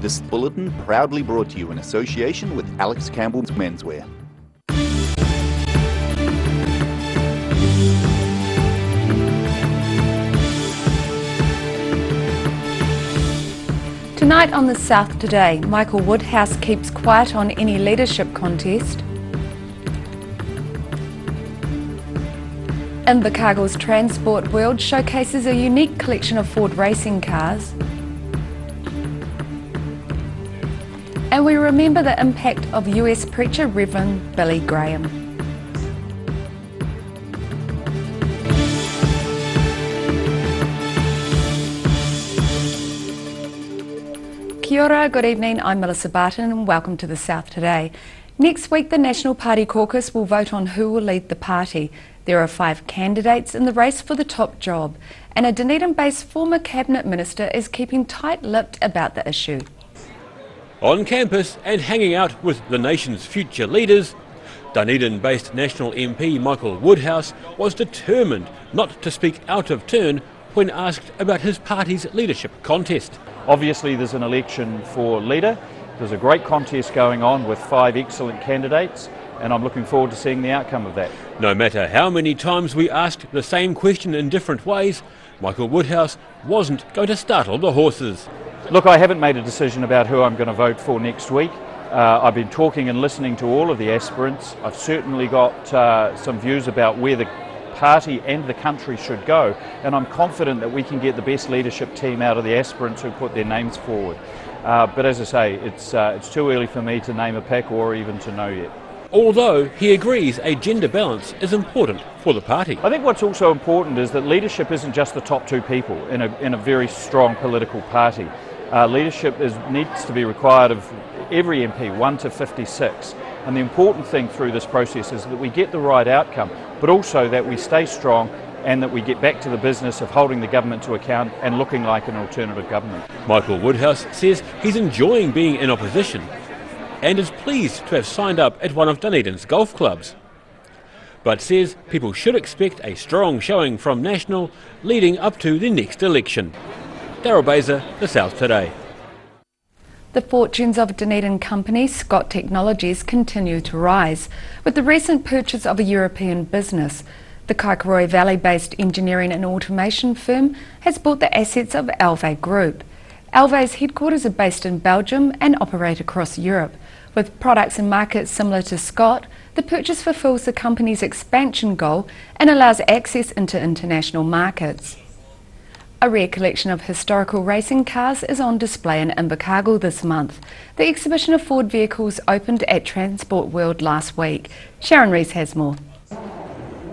This bulletin proudly brought to you in association with Alex Campbell's Menswear. Tonight on The South Today, Michael Woodhouse keeps quiet on any leadership contest. Invercargill's Transport World showcases a unique collection of Ford racing cars. And we remember the impact of US preacher Reverend Billy Graham. Kia ora, good evening, I'm Melissa Barton and welcome to The South Today. Next week the National Party caucus will vote on who will lead the party. There are 5 candidates in the race for the top job, and a Dunedin-based former Cabinet Minister is keeping tight-lipped about the issue. On campus and hanging out with the nation's future leaders, Dunedin-based National MP Michael Woodhouse was determined not to speak out of turn when asked about his party's leadership contest. Obviously there's an election for leader. There's a great contest going on with 5 excellent candidates, and I'm looking forward to seeing the outcome of that. No matter how many times we asked the same question in different ways, Michael Woodhouse wasn't going to startle the horses. Look, I haven't made a decision about who I'm going to vote for next week. I've been talking and listening to all of the aspirants. I've certainly got some views about where the party and the country should go, and I'm confident that we can get the best leadership team out of the aspirants who put their names forward. But as I say, it's too early for me to name a pack or even to know yet. Although he agrees a gender balance is important for the party. I think what's also important is that leadership isn't just the top 2 people in a very strong political party. Leadership needs to be required of every MP, 1 to 56. And the important thing through this process is that we get the right outcome, but also that we stay strong and that we get back to the business of holding the government to account and looking like an alternative government. Michael Woodhouse says he's enjoying being in opposition and is pleased to have signed up at one of Dunedin's golf clubs, but says people should expect a strong showing from National leading up to the next election. Daryl Baser, The South Today. The fortunes of Dunedin company Scott Technologies continue to rise, with the recent purchase of a European business. The Kaikorai Valley-based engineering and automation firm has bought the assets of Alve Group. Alve's headquarters are based in Belgium and operate across Europe. With products and markets similar to Scott, the purchase fulfills the company's expansion goal and allows access into international markets. A rare collection of historical racing cars is on display in Invercargill this month. The exhibition of Ford vehicles opened at Transport World last week. Sharon Rees has more.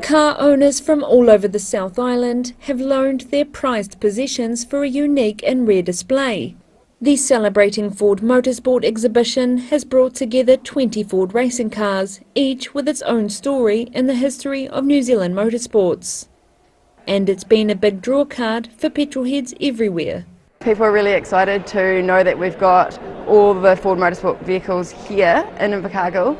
Car owners from all over the South Island have loaned their prized possessions for a unique and rare display. The Celebrating Ford Motorsport exhibition has brought together 20 Ford racing cars, each with its own story in the history of New Zealand motorsports. And it's been a big draw card for petrolheads everywhere. People are really excited to know that we've got all the Ford Motorsport vehicles here in Invercargill.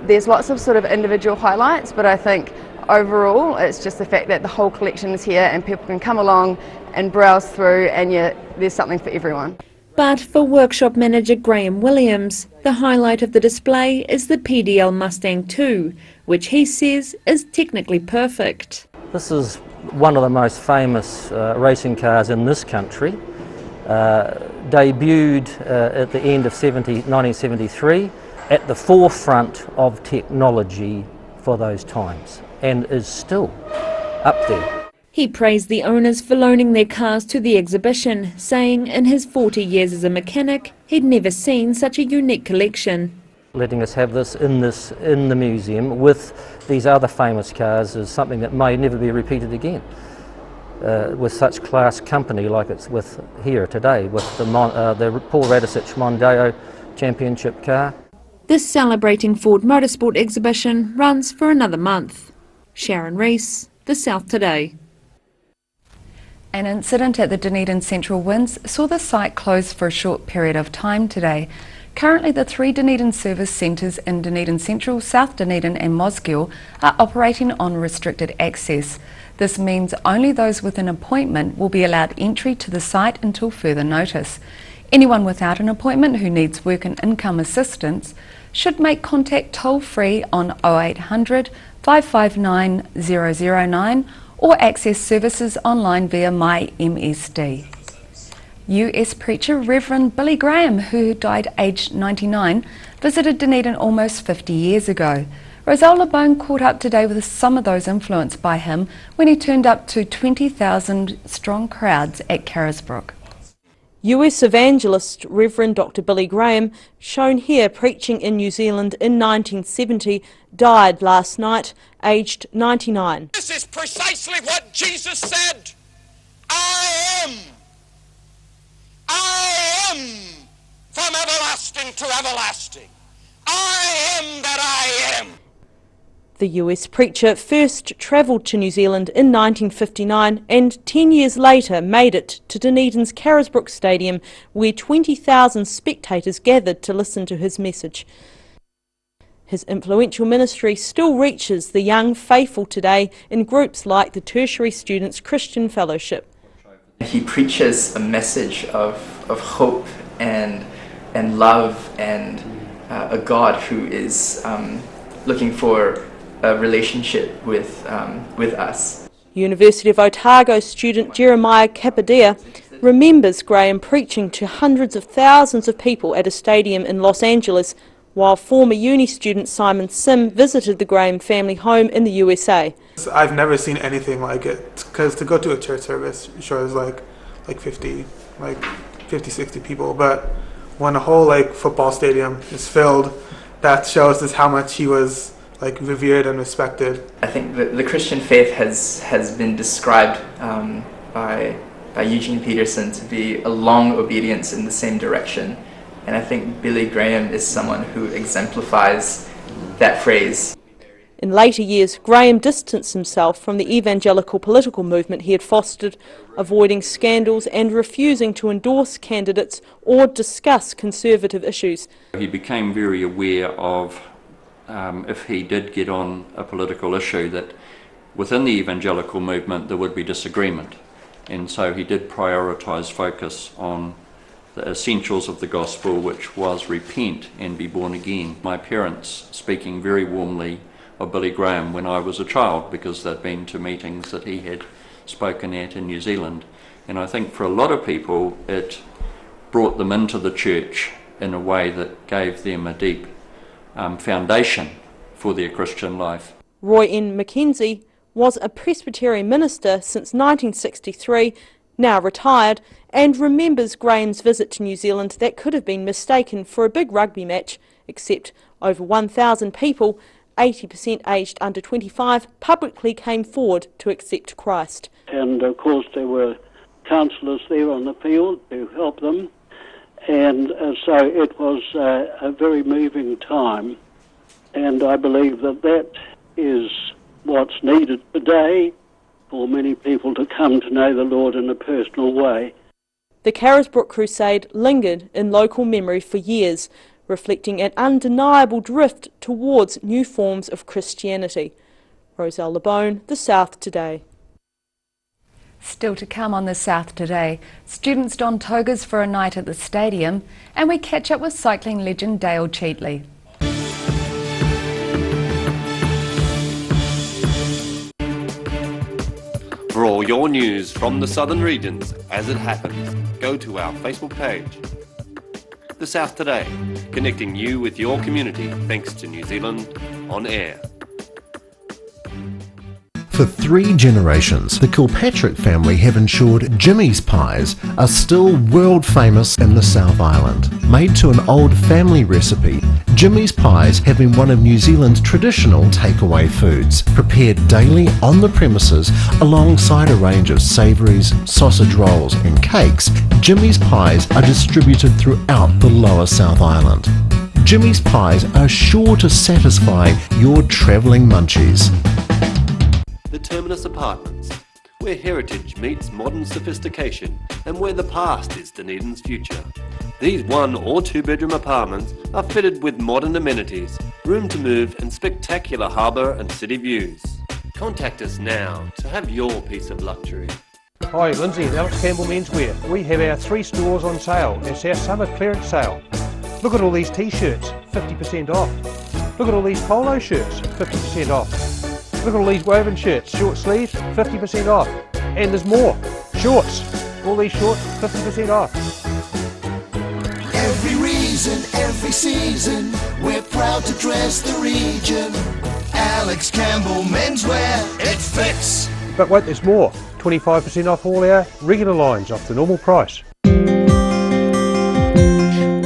There's lots of sort of individual highlights, but I think overall it's just the fact that the whole collection is here and people can come along and browse through, and there's something for everyone. But for workshop manager Graham Williams, the highlight of the display is the PDL Mustang II, which he says is technically perfect. This is one of the most famous racing cars in this country. Debuted at the end of 1973 at the forefront of technology for those times, and is still up there. He praised the owners for loaning their cars to the exhibition, saying in his 40 years as a mechanic, he'd never seen such a unique collection. Letting us have this in the museum with these other famous cars is something that may never be repeated again. With such class company like it's with here today, with the Paul Radisich Mondeo Championship car. This Celebrating Ford Motorsport exhibition runs for another month. Sharon Rees, The South Today. An incident at the Dunedin Central Winds saw the site closed for a short period of time today. Currently, the 3 Dunedin service centres in Dunedin Central, South Dunedin and Mosgiel are operating on restricted access. This means only those with an appointment will be allowed entry to the site until further notice. Anyone without an appointment who needs work and income assistance should make contact toll-free on 0800 559 009 or access services online via MyMSD. US preacher Reverend Billy Graham, who died aged 99, visited Dunedin almost 50 years ago. Roselle LeBone caught up today with some of those influenced by him when he turned up to 20,000 strong crowds at Carisbrook. US evangelist Reverend Dr. Billy Graham, shown here preaching in New Zealand in 1970, died last night, aged 99. This is precisely what Jesus said. I am from everlasting to everlasting. I am that I am. The US preacher first travelled to New Zealand in 1959 and 10 years later made it to Dunedin's Carisbrook Stadium, where 20,000 spectators gathered to listen to his message. His influential ministry still reaches the young faithful today in groups like the Tertiary Students Christian Fellowship. He preaches a message of hope and love and a God who is looking for a relationship with us. University of Otago student Jeremiah Kapadia remembers Graham preaching to hundreds of thousands of people at a stadium in Los Angeles, while former uni student Simon Sim visited the Graham family home in the USA. I've never seen anything like it, because to go to a church service, sure, is like 50, 60 people, but when a whole football stadium is filled, that shows us how much he was revered and respected. I think the Christian faith has been described by Eugene Peterson to be a long obedience in the same direction, and I think Billy Graham is someone who exemplifies that phrase. In later years, Graham distanced himself from the evangelical political movement he had fostered, avoiding scandals and refusing to endorse candidates or discuss conservative issues. He became very aware of if he did get on a political issue, that within the evangelical movement there would be disagreement, and so he did prioritise focus on the essentials of the gospel, which was repent and be born again. My parents speaking very warmly of Billy Graham when I was a child, because they'd been to meetings that he had spoken at in New Zealand, and I think for a lot of people it brought them into the church in a way that gave them a deep foundation for their Christian life. Roy N. Mackenzie was a Presbyterian minister since 1963, now retired, and remembers Graham's visit to New Zealand that could have been mistaken for a big rugby match, except over 1,000 people, 80% aged under 25, publicly came forward to accept Christ. And of course there were counsellors there on the field to help them. And so it was a very moving time, and I believe that is what's needed today for many people to come to know the Lord in a personal way. The Carisbrook Crusade lingered in local memory for years, reflecting an undeniable drift towards new forms of Christianity. Roselle LeBone, The South Today. Still to come on The South Today, students don togas for a night at the stadium, and we catch up with cycling legend Dale Cheatley. For all your news from the southern regions as it happens, go to our Facebook page. The South Today, connecting you with your community thanks to New Zealand On Air. For 3 generations, the Kilpatrick family have ensured Jimmy's pies are still world famous in the South Island. Made to an old family recipe, Jimmy's pies have been one of New Zealand's traditional takeaway foods, prepared daily on the premises alongside a range of savouries, sausage rolls and cakes. Jimmy's pies are distributed throughout the lower South Island. Jimmy's pies are sure to satisfy your travelling munchies. The Terminus Apartments, where heritage meets modern sophistication and where the past is Dunedin's future. These 1 or 2 bedroom apartments are fitted with modern amenities, room to move and spectacular harbour and city views. Contact us now to have your piece of luxury. Hi, Lindsay at Alex Campbell Menswear. We have our 3 stores on sale. It's our summer clearance sale. Look at all these t-shirts, 50% off. Look at all these polo shirts, 50% off. Look at all these woven shirts, short sleeves, 50% off. And there's more. Shorts, all these shorts, 50% off. Every reason, every season, we're proud to dress the region. Alex Campbell Menswear, it fits. But wait, there's more. 25% off all our regular lines off the normal price.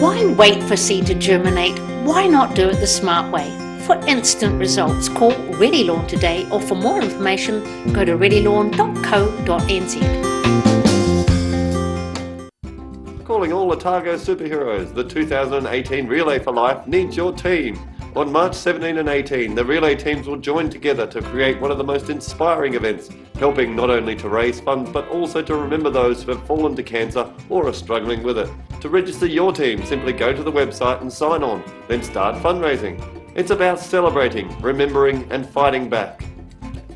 Why wait for seed to germinate? Why not do it the smart way? For instant results, call Ready Lawn today, or for more information, go to readylawn.co.nz. Calling all Otago superheroes, the 2018 Relay for Life needs your team. On March 17 and 18, the relay teams will join together to create one of the most inspiring events, helping not only to raise funds but also to remember those who have fallen to cancer or are struggling with it. To register your team, simply go to the website and sign on, then start fundraising. It's about celebrating, remembering and fighting back.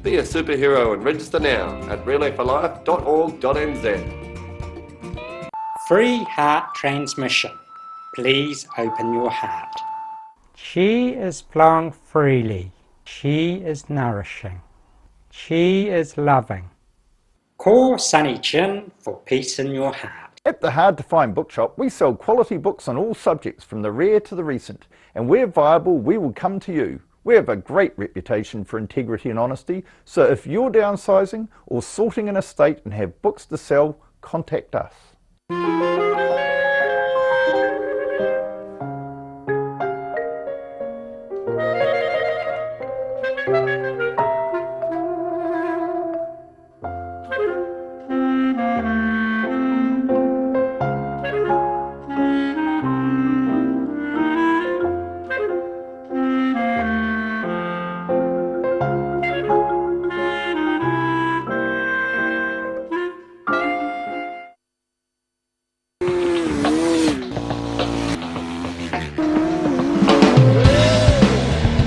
Be a superhero and register now at relayforlife.org.nz. Free heart transmission. Please open your heart. Chi is flowing freely. Chi is nourishing. Chi is loving. Call Sunny Chin for peace in your heart. At the Hard to Find Bookshop, we sell quality books on all subjects from the rare to the recent, and where viable, we will come to you. We have a great reputation for integrity and honesty, so if you're downsizing or sorting an estate and have books to sell, contact us.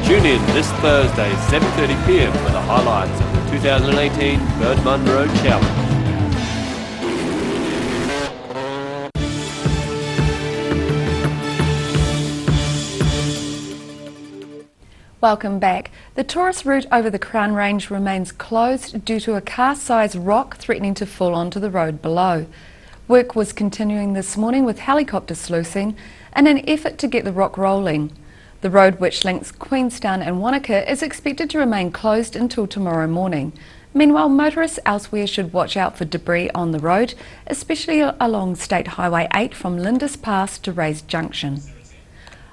Tune in this Thursday, 7:30 p.m. for the highlights of the 2018 Birdman Road Challenge. Welcome back. The tourist route over the Crown Range remains closed due to a car-sized rock threatening to fall onto the road below. Work was continuing this morning with helicopter sluicing in an effort to get the rock rolling. The road which links Queenstown and Wanaka is expected to remain closed until tomorrow morning. Meanwhile, motorists elsewhere should watch out for debris on the road, especially along State Highway 8 from Lindis Pass to Rays Junction.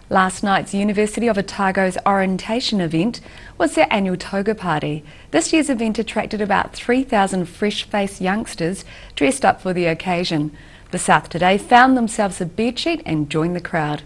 Last night's University of Otago's orientation event was their annual toga party. This year's event attracted about 3,000 fresh-faced youngsters dressed up for the occasion. The South Today found themselves a bedsheet and joined the crowd.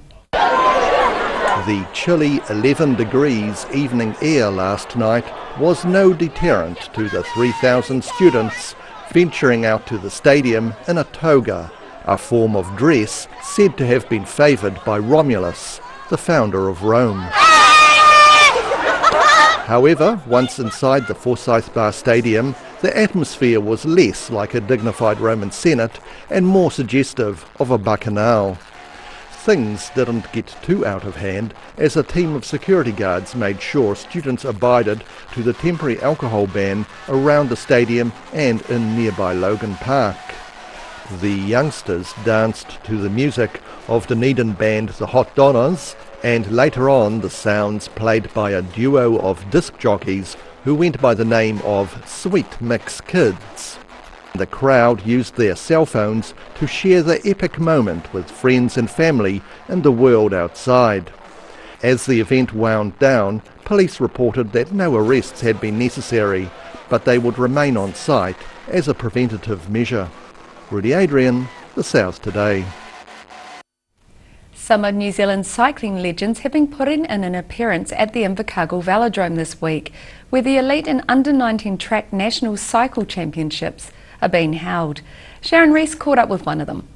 The chilly 11 degrees evening air last night was no deterrent to the 3,000 students venturing out to the stadium in a toga, a form of dress said to have been favoured by Romulus, the founder of Rome. However, once inside the Forsyth Bar Stadium, the atmosphere was less like a dignified Roman Senate and more suggestive of a bacchanal. Things didn't get too out of hand as a team of security guards made sure students abided to the temporary alcohol ban around the stadium and in nearby Logan Park. The youngsters danced to the music of Dunedin band The Hot Donners, and later on the sounds played by a duo of disc jockeys who went by the name of Sweet Mix Kids. The crowd used their cell phones to share the epic moment with friends and family and the world outside. As the event wound down, police reported that no arrests had been necessary, but they would remain on site as a preventative measure. Rudy Adrian, The South Today. Some of New Zealand's cycling legends have been putting in an appearance at the Invercargill Velodrome this week, where the elite and under-19 track national cycle championships are being held. Sharon Rees caught up with one of them.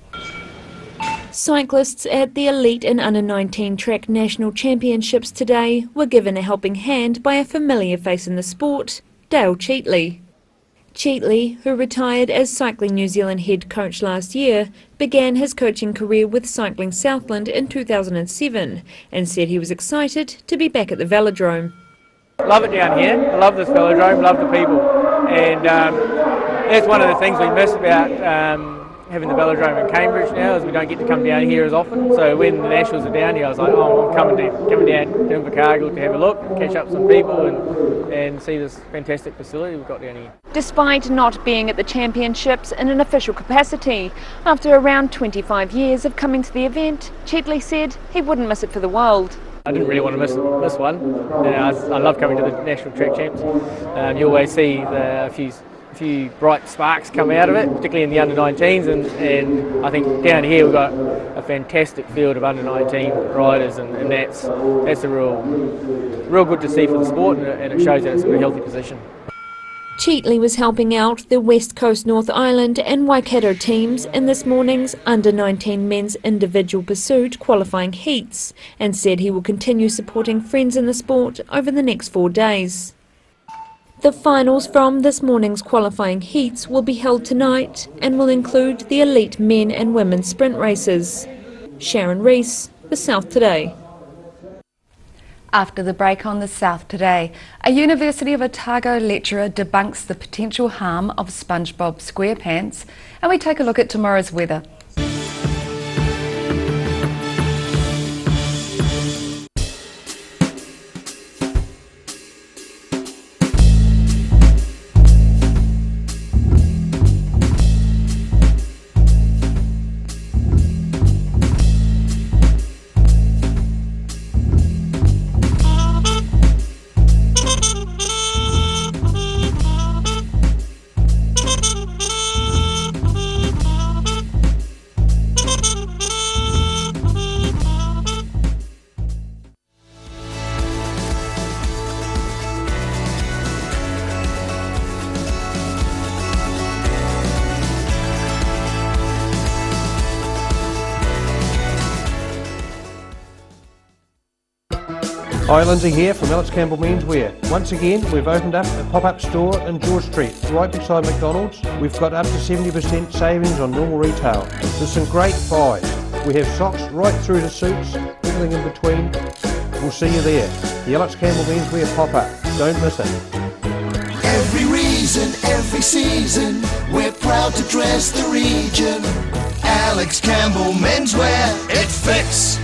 Cyclists at the Elite and Under-19 Track National Championships today were given a helping hand by a familiar face in the sport, Dale Cheatley. Cheatley, who retired as Cycling New Zealand head coach last year, began his coaching career with Cycling Southland in 2007 and said he was excited to be back at the velodrome. Love it down here. I love this velodrome, love the people, and that's one of the things we miss about having the velodrome in Cambridge now, is we don't get to come down here as often. So when the Nationals are down here, I was like, oh, I'm coming down to Invercargill to have a look, catch up with some people and see this fantastic facility we've got down here. Despite not being at the championships in an official capacity, after around 25 years of coming to the event, Cheatley said he wouldn't miss it for the world. I didn't really want to miss one. I love coming to the National Track Champs. You always see a few bright sparks come out of it, particularly in the under-19s, and I think down here we've got a fantastic field of under-19 riders, and that's a real good to see for the sport, and it shows that it's in a healthy position. Cheatley was helping out the West Coast North Island and Waikato teams in this morning's under-19 men's individual pursuit qualifying heats, and said he will continue supporting friends in the sport over the next 4 days. The finals from this morning's qualifying heats will be held tonight and will include the elite men and women's sprint races. Sharon Rees, The South Today. After the break on The South Today, a University of Otago lecturer debunks the potential harm of SpongeBob SquarePants, and we take a look at tomorrow's weather. Hi, Lindsay here from Alex Campbell Menswear. Once again, we've opened up a pop-up store in George Street, right beside McDonald's. We've got up to 70% savings on normal retail. There's some great buys. We have socks right through to suits, everything in between. We'll see you there. The Alex Campbell Menswear pop-up. Don't miss it. Every reason, every season, we're proud to dress the region. Alex Campbell Menswear, it fits.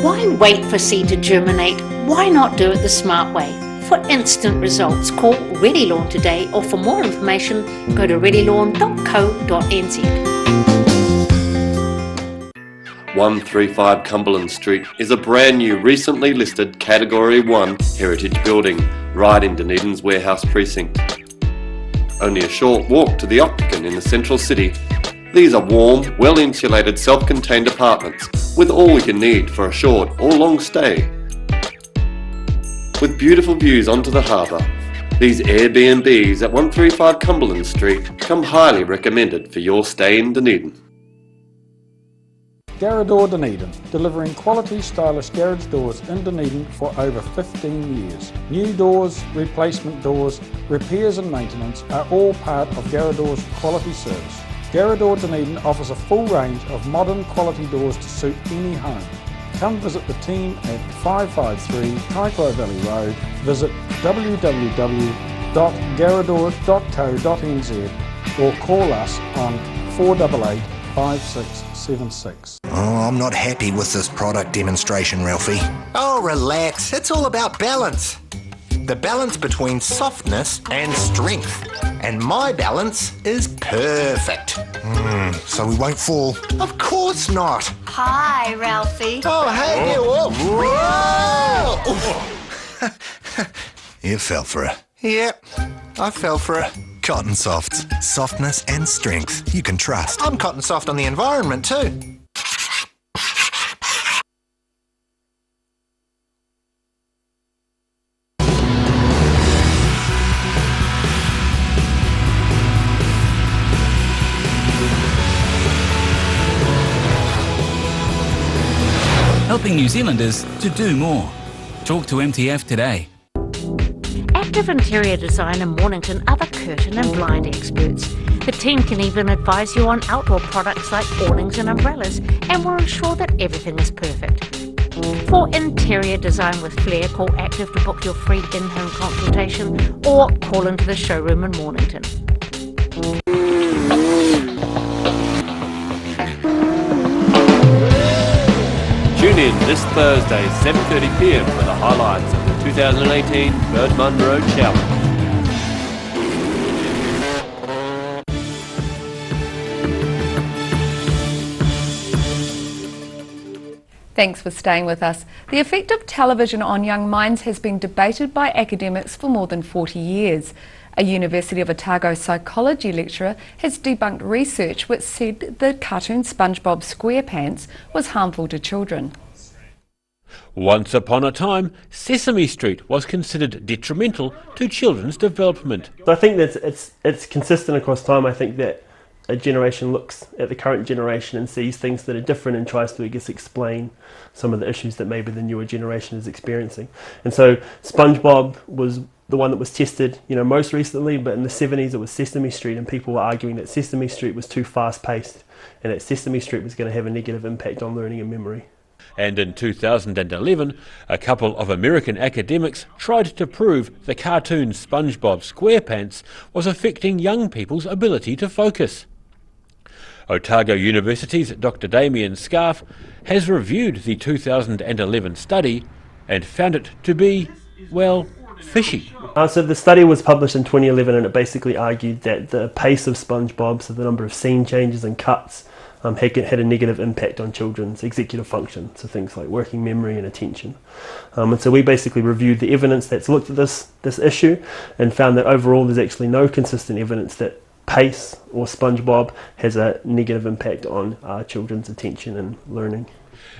Why wait for seed to germinate? Why not do it the smart way? For instant results, call Ready Lawn today, or for more information, go to readylawn.co.nz. 135 Cumberland Street is a brand new, recently listed Category 1 heritage building right in Dunedin's warehouse precinct. Only a short walk to the Octagon in the central city. These are warm, well-insulated, self-contained apartments with all you need for a short or long stay. With beautiful views onto the harbour, these Airbnbs at 135 Cumberland Street come highly recommended for your stay in Dunedin. Garrador Dunedin, delivering quality stylish garage doors in Dunedin for over 15 years. New doors, replacement doors, repairs and maintenance are all part of Garrador's quality service. Garrador Dunedin offers a full range of modern quality doors to suit any home. Come visit the team at 553 Kaikorai Valley Road. Visit www.garrador.co.nz or call us on 488 5676. Oh, I'm not happy with this product demonstration, Ralphie. Oh, relax. It's all about balance. The balance between softness and strength. And my balance is perfect. So we won't fall? Of course not. Hi, Ralphie. Oh, hey there. Whoa. You fell for it. Yep, I fell for it. Cotton Softs. Softness and strength you can trust. I'm Cotton Soft on the environment too. Helping New Zealanders to do more. Talk to MTF today. Active Interior Design in Mornington are the curtain and blind experts. The team can even advise you on outdoor products like awnings and umbrellas, and will ensure that everything is perfect. For interior design with flair, call Active to book your free in-home consultation or call into the showroom in Mornington. Tune in this Thursday, 7:30 p.m. for the highlights of the 2018 Birdman Road Challenge. Thanks for staying with us. The effect of television on young minds has been debated by academics for more than 40 years. A University of Otago psychology lecturer has debunked research which said the cartoon SpongeBob SquarePants was harmful to children. Once upon a time, Sesame Street was considered detrimental to children's development. I think that it's consistent across time. I think that a generation looks at the current generation and sees things that are different and tries to, I guess, explain some of the issues that maybe the newer generation is experiencing. And so SpongeBob was the one that was tested, most recently, but in the 70s it was Sesame Street, and people were arguing that Sesame Street was too fast-paced and that Sesame Street was going to have a negative impact on learning and memory. And in 2011, a couple of American academics tried to prove the cartoon SpongeBob SquarePants was affecting young people's ability to focus. Otago University's Dr. Damien Scarf has reviewed the 2011 study and found it to be, well, fishy. So the study was published in 2011, and it basically argued that the pace of SpongeBob, so the number of scene changes and cuts, had a negative impact on children's executive function, so things like working memory and attention. And so we basically reviewed the evidence that's looked at this issue and found that overall there's actually no consistent evidence that pace or SpongeBob has a negative impact on children's attention and learning.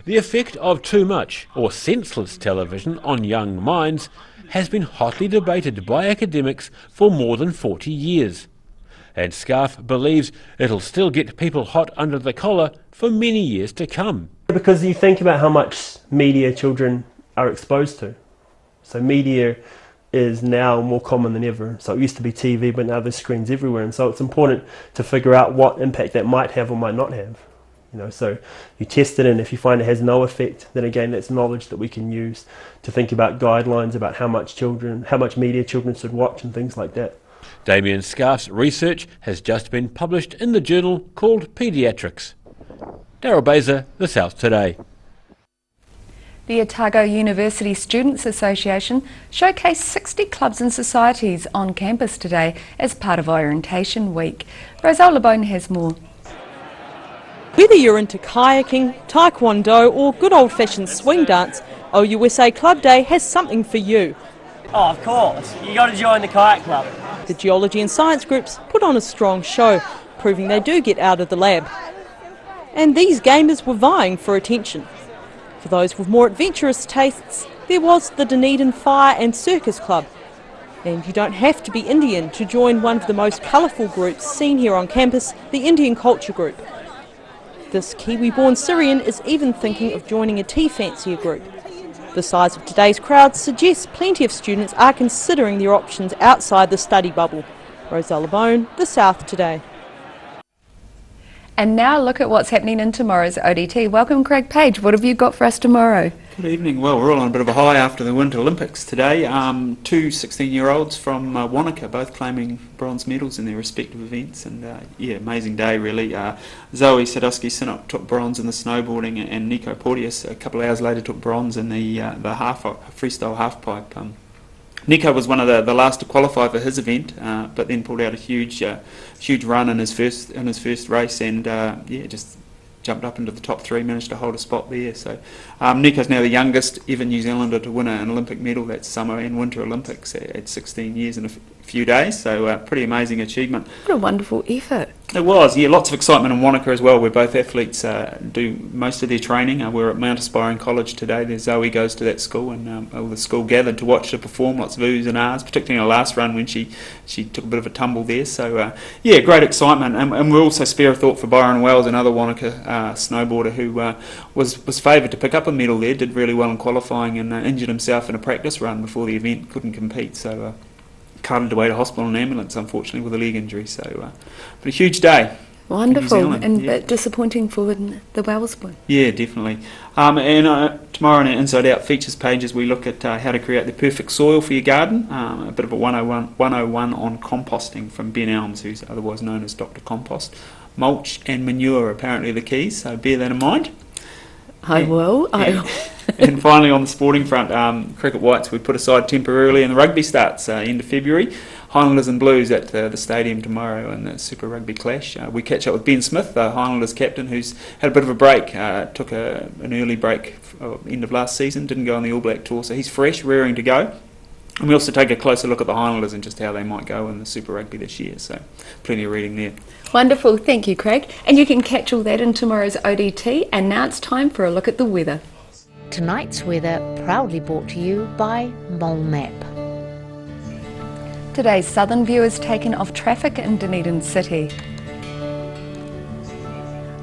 The effect of too much or senseless television on young minds has been hotly debated by academics for more than 40 years. And Scarf believes it'll still get people hot under the collar for many years to come. Because you think about how much media children are exposed to. So media is now more common than ever. So it used to be TV, but now there's screens everywhere, and so it's important to figure out what impact that might have or might not have. So you test it, and if you find it has no effect, then again that's knowledge that we can use to think about guidelines about how much media children should watch and things like that. Damien Scarf's research has just been published in the journal called Paediatrics. Daryl Baser, The South Today. The Otago University Students Association showcased 60 clubs and societies on campus today as part of Orientation Week. Roselle LeBone has more. Whether you're into kayaking, taekwondo or good old-fashioned swing dance, OUSA Club Day has something for you. Oh, of course. You got to join the kayak club. The geology and science groups put on a strong show, proving they do get out of the lab. And these gamers were vying for attention. For those with more adventurous tastes, there was the Dunedin Fire and Circus Club. And you don't have to be Indian to join one of the most colourful groups seen here on campus, the Indian Culture Group. This Kiwi-born Syrian is even thinking of joining a tea fancier group. The size of today's crowd suggests plenty of students are considering their options outside the study bubble. Roselle LeBone, The South Today. And now look at what's happening in tomorrow's ODT. Welcome, Craig Page. What have you got for us tomorrow? Good evening. Well, we're all on a bit of a high after the Winter Olympics today. Two 16-year-olds from Wanaka, both claiming bronze medals in their respective events, and amazing day really. Zoe Sadowski-Sinnott took bronze in the snowboarding, and Nico Porteous a couple of hours later took bronze in the freestyle halfpipe. Nico was one of the last to qualify for his event, but then pulled out a huge run in his first race, and just jumped up into the top three, managed to hold a spot there. So Nico's now the youngest ever New Zealander to win an Olympic medal. That's Summer and Winter Olympics at 16 years and a few days. So pretty amazing achievement. What a wonderful effort. It was, lots of excitement in Wanaka as well, where both athletes do most of their training. We're at Mount Aspiring College today. There's Zoe goes to that school, and all the school gathered to watch her perform. Lots of oohs and ahs, particularly in her last run when she took a bit of a tumble there. So great excitement, and we also spare a thought for Byron Wells, another Wanaka snowboarder who was favoured to pick up a medal there. Did really well in qualifying and injured himself in a practice run before the event. Couldn't compete. So carted away to hospital in an ambulance, unfortunately, with a leg injury. So, but a huge day. Wonderful, and a bit disappointing for the Wellsbourne. Yeah, definitely. And tomorrow on our Inside Out features pages, we look at how to create the perfect soil for your garden. A bit of a 101 on composting from Ben Elms, who's otherwise known as Dr. Compost. Mulch and manure are apparently the keys, so bear that in mind. I will. And finally, on the sporting front, Cricket Whites we put aside temporarily, and the rugby starts end of February. Highlanders and Blues at the stadium tomorrow in the Super Rugby clash. We catch up with Ben Smith, the Highlanders captain, who's had a bit of a break. Took an early break end of last season, didn't go on the All Black tour, so he's fresh, raring to go. And we also take a closer look at the Highlanders and just how they might go in the Super Rugby this year, so plenty of reading there. Wonderful, thank you, Craig. And you can catch all that in tomorrow's ODT, and now it's time for a look at the weather. Tonight's weather proudly brought to you by MoleMap. Today's Southern View is taken off traffic in Dunedin City.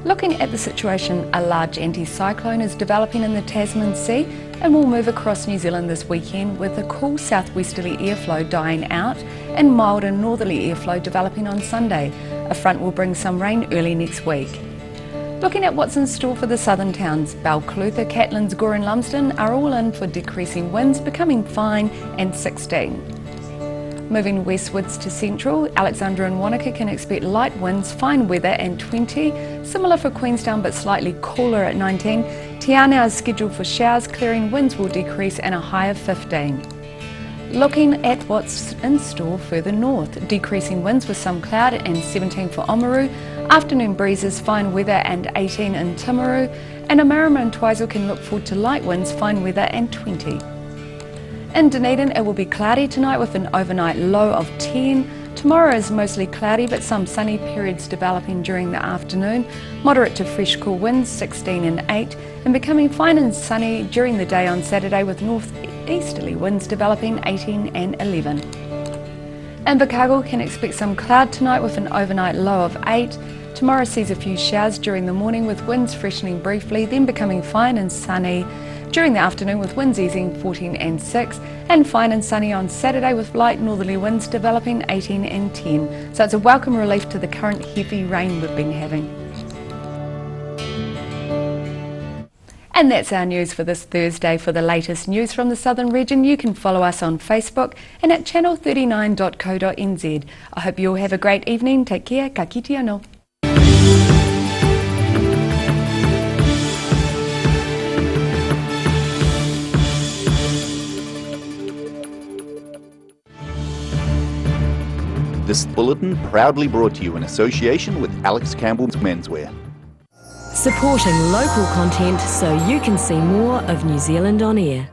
Looking at the situation, a large anticyclone is developing in the Tasman Sea and will move across New Zealand this weekend, with a cool southwesterly airflow dying out and mild and northerly airflow developing on Sunday. A front will bring some rain early next week. Looking at what's in store for the southern towns, Balclutha, Catlins, Gore and Lumsden are all in for decreasing winds, becoming fine and 16. Moving westwards to central, Alexandra and Wanaka can expect light winds, fine weather and 20. Similar for Queenstown but slightly cooler at 19. Te Anau is scheduled for showers, clearing winds will decrease and a high of 15. Looking at what's in store further north, decreasing winds with some cloud and 17 for Oamaru. Afternoon breezes, fine weather and 18 in Timaru. And Omarama and Twizel can look forward to light winds, fine weather and 20. In Dunedin, it will be cloudy tonight with an overnight low of 10. Tomorrow is mostly cloudy but some sunny periods developing during the afternoon. Moderate to fresh cool winds, 16 and 8, and becoming fine and sunny during the day on Saturday with northeasterly winds developing 18 and 11. Invercargill can expect some cloud tonight with an overnight low of 8. Tomorrow sees a few showers during the morning with winds freshening briefly, then becoming fine and sunny during the afternoon with winds easing 14 and 6, and fine and sunny on Saturday with light northerly winds developing 18 and 10. So it's a welcome relief to the current heavy rain we've been having. And that's our news for this Thursday. For the latest news from the Southern region, you can follow us on Facebook and at channel39.co.nz. I hope you all have a great evening. Take care. Ka kite anō. This bulletin proudly brought to you in association with Alex Campbell's Menswear. Supporting local content so you can see more of New Zealand on air.